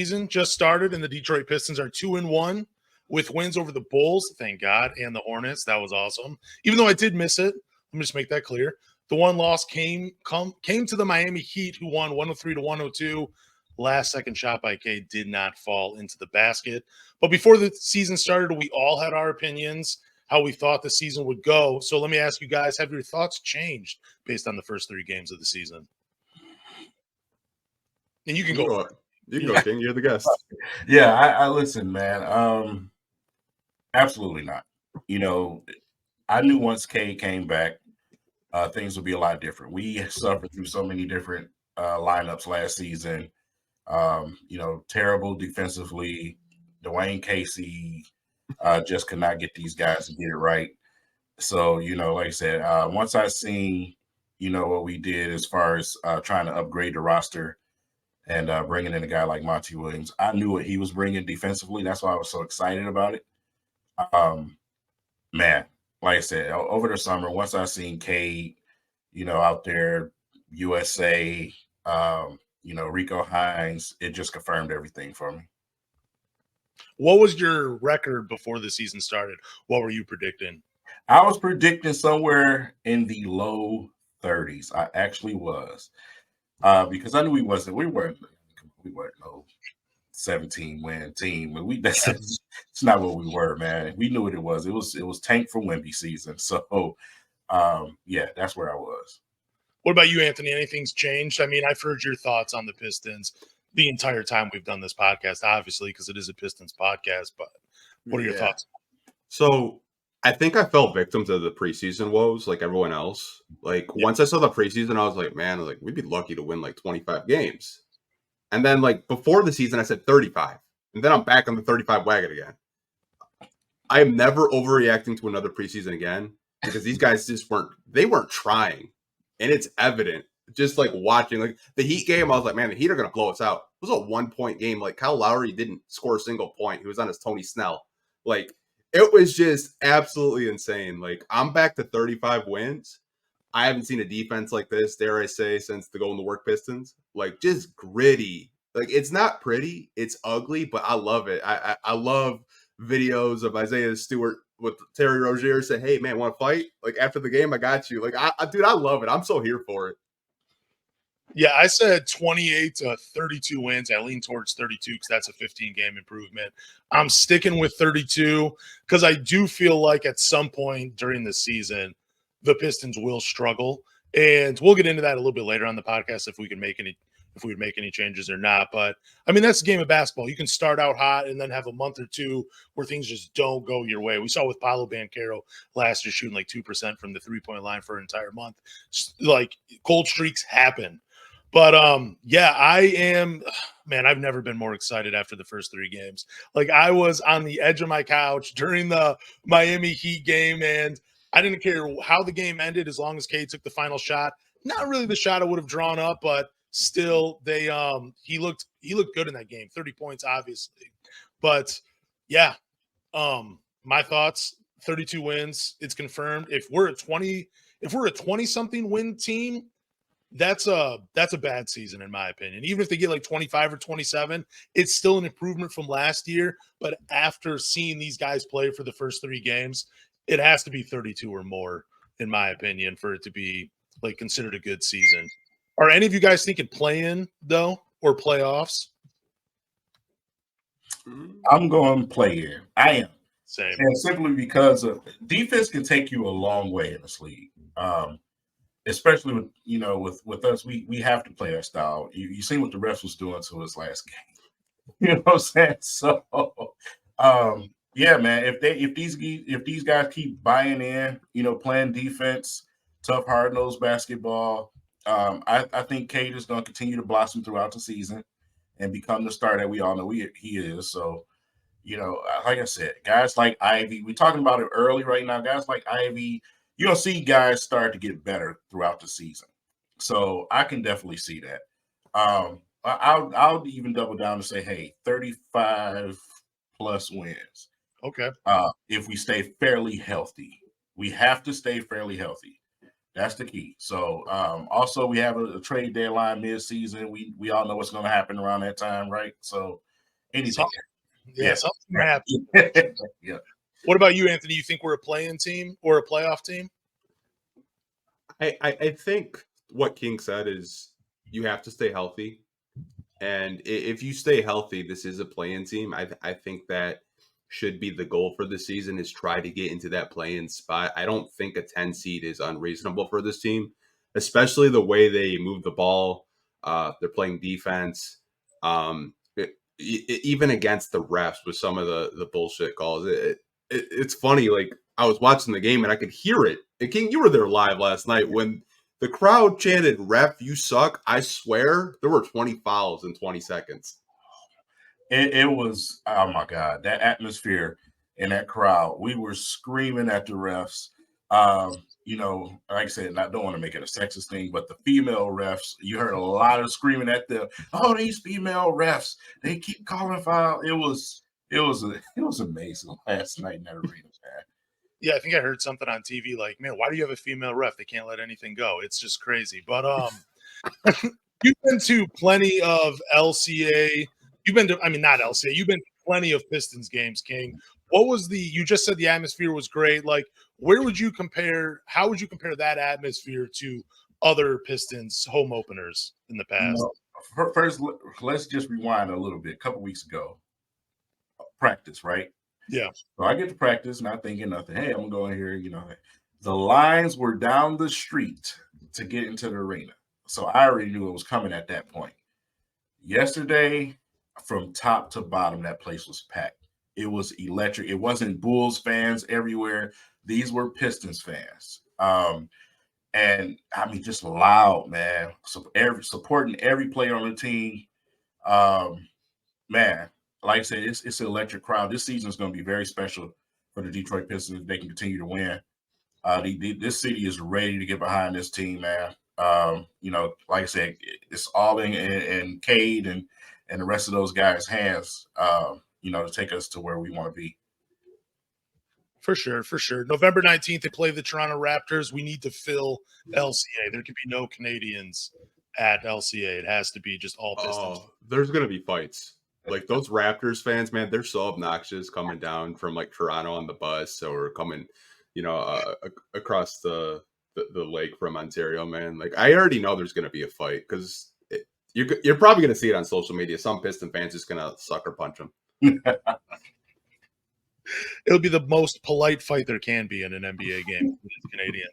Season just started, and the Detroit Pistons are 2-1 with wins over the Bulls, thank God, and the Hornets. That was awesome. Even though I did miss it, let me just make that clear. The one loss came to the Miami Heat, who won 103-102. Last second shot by K did not fall into the basket. But before the season started, we all had our opinions, how we thought the season would go. So let me ask you guys, have your thoughts changed based on the first 3 games of the season? And you can go. You can go, King. You're the guest. Yeah, I listen, man. Absolutely not. I knew once K came back, things would be a lot different. We suffered through so many different lineups last season. Terrible defensively. Dwayne Casey just could not get these guys to get it right. So, like I said, once I seen, what we did as far as trying to upgrade the roster and bringing in a guy like Monty Williams, I knew what he was bringing defensively. That's why I was so excited about it. Man, like I said, over the summer, once I seen Cade, out there, USA, Rico Hines, it just confirmed everything for me. What was your record before the season started? What were you predicting? I was predicting somewhere in the low 30s. I actually was. Because I knew we weren't no 17-win team. But it's not what we were, man. We knew what it was. It was tank for Wemby season. So that's where I was. What about you, Anthony? Anything's changed? I mean, I've heard your thoughts on the Pistons the entire time we've done this podcast, obviously, because it is a Pistons podcast. But what are your thoughts? So I think I fell victim to the preseason woes like everyone else. Once I saw the preseason, I was like, man, we'd be lucky to win 25 games. And then before the season, I said 35. And then I'm back on the 35 wagon again. I am never overreacting to another preseason again because these guys just weren't trying. And it's evident just watching the Heat game. I was like, man, the Heat are going to blow us out. It was a 1-point game. Kyle Lowry didn't score a single point. He was on his Tony Snell. It was just absolutely insane. I'm back to 35 wins. I haven't seen a defense like this, dare I say, since the Going to Work Pistons. Just gritty. It's not pretty. It's ugly, but I love it. I love videos of Isaiah Stewart with Terry Rozier say, hey, man, want to fight? After the game, I got you. Dude, I love it. I'm so here for it. Yeah, I said 28 to 32 wins. I lean towards 32 because that's a 15-game improvement. I'm sticking with 32 because I do feel like at some point during the season, the Pistons will struggle. And we'll get into that a little bit later on the podcast if we would make any changes or not. But, I mean, that's the game of basketball. You can start out hot and then have a month or two where things just don't go your way. We saw with Paolo Banchero last year shooting 2% from the three-point line for an entire month. Cold streaks happen. But, I am – man, I've never been more excited after the first 3 games. I was on the edge of my couch during the Miami Heat game, and I didn't care how the game ended as long as Cade took the final shot. Not really the shot I would have drawn up, but still he looked good in that game. 30 points, obviously. But, my thoughts, 32 wins, it's confirmed. If we're a 20-something win team, that's a bad season in my opinion. Even if they get 25 or 27, it's still an improvement from last year. But after seeing these guys play for the first 3 games, it has to be 32 or more, in my opinion, for it to be considered a good season. Are any of you guys thinking play-in though, or playoffs? I'm going play-in. I am. Same. And simply because of defense can take you a long way in this league. Especially with us, we have to play our style. You seen what the refs was doing to us last game. You know what I'm saying? So, man. If these guys keep buying in, playing defense, tough, hard-nosed basketball, I think Cade is going to continue to blossom throughout the season and become the star that we all know he is. So, like I said, guys like Ivy, we're talking about it early right now. Guys like Ivy. You're going to see guys start to get better throughout the season. So I can definitely see that. I'll even double down and say, hey, 35 plus wins. Okay. If we stay fairly healthy. We have to stay fairly healthy. That's the key. So also we have a trade deadline mid-season. We all know what's going to happen around that time, right? So Anything. Yeah, something happened. Yeah. What about you, Anthony? You think we're a play-in team or a playoff team? I think what King said is you have to stay healthy. And if you stay healthy, this is a play-in team. I think that should be the goal for the season, is try to get into that play-in spot. I don't think a 10 seed is unreasonable for this team, especially the way they move the ball. They're playing defense. Even against the refs with some of the bullshit calls. It's funny. Like, I was watching the game and I could hear it. And King, you were there live last night when the crowd chanted, "Ref, you suck." I swear there were 20 fouls in 20 seconds. It was, oh my God, that atmosphere in that crowd. We were screaming at the refs. Like I said, I don't want to make it a sexist thing, but the female refs, you heard a lot of screaming at them. Oh, these female refs, they keep calling foul. It was amazing last night in that arena, man. Yeah, I think I heard something on TV like, man, why do you have a female ref? They can't let anything go. It's just crazy. But you've been to plenty of LCA. You've been to, I mean, not LCA. You've been to plenty of Pistons games, King. What was you just said the atmosphere was great. Like, how would you compare that atmosphere to other Pistons home openers in the past? First, let's just rewind a little bit. A couple weeks ago, practice, right? Yeah. So I get to practice, not thinking nothing. Hey, I'm going here. The lines were down the street to get into the arena. So I already knew it was coming at that point. Yesterday, from top to bottom, that place was packed. It was electric. It wasn't Bulls fans everywhere. These were Pistons fans. And I mean, just loud, man. So supporting every player on the team. Man, like I said, it's an electric crowd. This season is going to be very special for the Detroit Pistons if they can continue to win. This city is ready to get behind this team, man. Like I said, it's all in Cade and the rest of those guys' hands, to take us to where we want to be. For sure. November 19th, they play the Toronto Raptors. We need to fill LCA. There can be no Canadians at LCA. It has to be just all Pistons. Oh, there's going to be fights. Like, those Raptors fans, man, they're so obnoxious coming down from, like, Toronto on the bus or coming, across the lake from Ontario, man. Like, I already know there's going to be a fight because you're probably going to see it on social media. Some Piston fans just going to sucker punch them. It'll be the most polite fight there can be in an NBA game with Canadians.